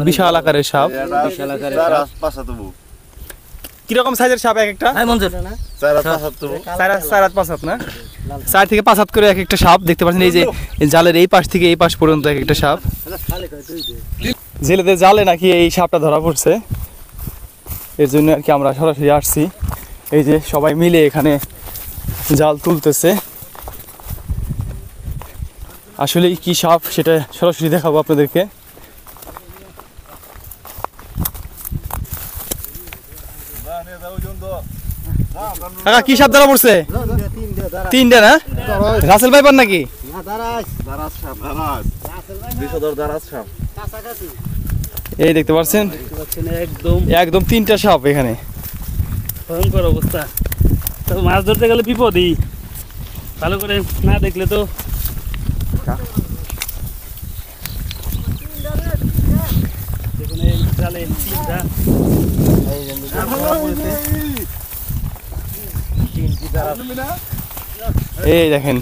বিশাল আকারের সাপ। কিরকম সাইজের সাপ এক একটা? 4-5 না, 4 থেকে 5 হাত করে এক একটা সাপ দেখতে পাচ্ছেন। এই যে জালের এই পাশ থেকে এই পাশ পর্যন্ত এক একটা সাপ। জেলেদের জালে নাকি এই সাপটা ধরা পড়ছে, এর জন্য আর কি আমরা সরাসরি আসছি। এই যে সবাই মিলে এখানে জাল তুলতেছে। আসলে কি সাপ সেটা সরাসরি দেখাবো আপনাদেরকে। কাকা কি সাপ ধরা পড়ছে? 3টা না? রাসেল ভাইপার নাকি? এই দেখতে পাচ্ছেন একদম 3টা সাপ এখানে। ভয়ঙ্কর অবস্থা। তো মাছ ধরতে গেলে বিপদই, ভালো করে না দেখলে তো। এই দেখেন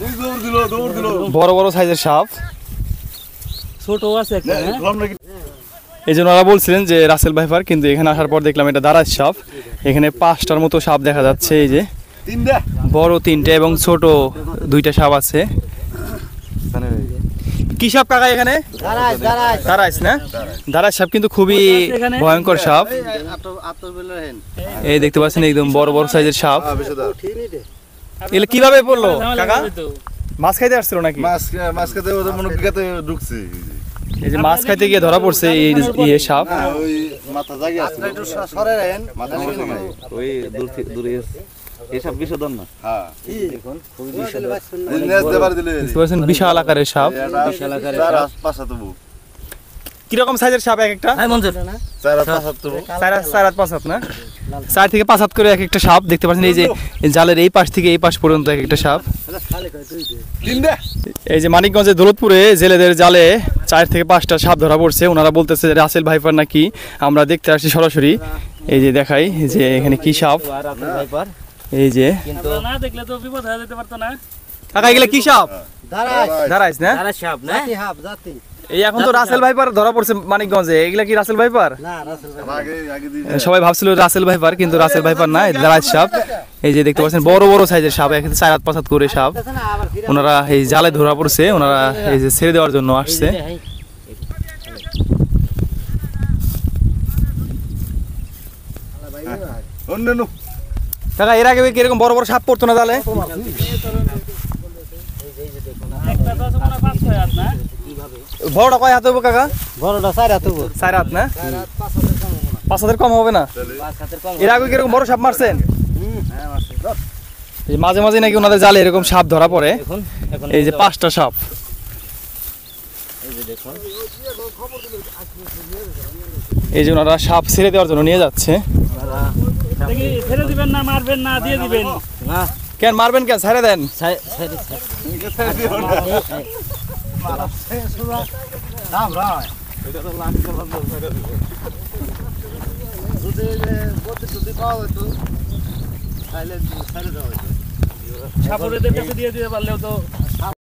বড় বড় সাইজের সাপ, ছোট আছে একটা। এই জন্য ওরা বলছিলেন যে রাসেল ভাইপার, কিন্তু এখানে আসার পর দেখলাম এটা দারাজ সাপ। এখানে 5টার মতো সাপ দেখা যাচ্ছে। এই যে বড় 3টে এবং ছোট 2টা সাপ আছে। কি সাপ কাকা এখানে? দারাজ না? দারাজ সাপ কিন্তু খুবই ভয়ঙ্কর সাপ। এই দেখতে পাচ্ছেন একদম বড় বড় সাইজের সাপ। এগুলো কিভাবে পড়লো কাকা? মাছ খাইতে আসছিল নাকি? মাছ খাইতে মনে বিঘাতে ঢুকছে। এই যে মাছ খাইতে গিয়ে ধরা পড়ছে এই সাপ। ওই মাথা জায়গা আছে, একটু সরে রাখেন, মাথা লাগে না, ওই দূরে এই সব বিষধর না। হ্যাঁ দেখুন খুবই বিষধর, বিশাল আকারের সাপ। বিশাল আকারের সাপ, 5-7 কিরকম সাইজের সাপ এক একটা? 4-5 না, 4 থেকে 5 হাত করে এক একটা সাপ দেখতে পাচ্ছেন। এই যে জালের এই পাশ থেকে এই পাশ পর্যন্ত এক একটা সাপ। এই যে মানিকগঞ্জের দৌলতপুরে জেলেদের জালে 4 থেকে 5টা সাপ ধরা পড়ছে। ওনারা বলতেছে রাসেল ভাইপার নাকি। আমরা দেখতে আসছি সরাসরি। এই যে দেখাই যে এখানে কি সাপ। এই যে না দেখলে তো বিপদ হয়ে যেতে পারতো না। কাকা এগুলা কি সাপ? দারাজ না? এই এখন তো রাসেল ভাইপার ধরা পড়ছে মানিকগঞ্জে। এগুলা কি রাসেল ভাইপার? সবাই ভাবছিল রাসেল ভাইপার, কিন্তু রাসেল ভাইপার না, দারাজ সাপ। এই যে দেখতে পাচ্ছেন বড় বড় সাইজের সাপ, 4-5 হাত করে সাপ। ওনারা এই জালে ধরা পড়ছে, ওনারা এই যে ছেড়ে দেওয়ার জন্য আসছে। কাকা এর আগে কিরকম বড় বড় সাপ পড়তো না জালে? বড়টা কয় হাত হবো কাকা? বড়টা 4 হাত হবো। 4 হাত না? 5 হাতের কম হবে না? এর আগে কিরকম বড় সাপ মারছেন? মাঝে মাঝে নাকি ওনাদের জালে এরকম সাপ ধরা পড়ে। এই যে 5টা সাপ। এই যে ওনারা সাপ ছেড়ে দেওয়ার জন্য নিয়ে যাচ্ছে। ছেড়ে দিবেন না, মারবেন না, দিয়ে দিবেন না। কেন মারবেন কেন? ছেড়ে দেন। সাপুরেদের কাছে দিয়ে দিতে পারলেও তো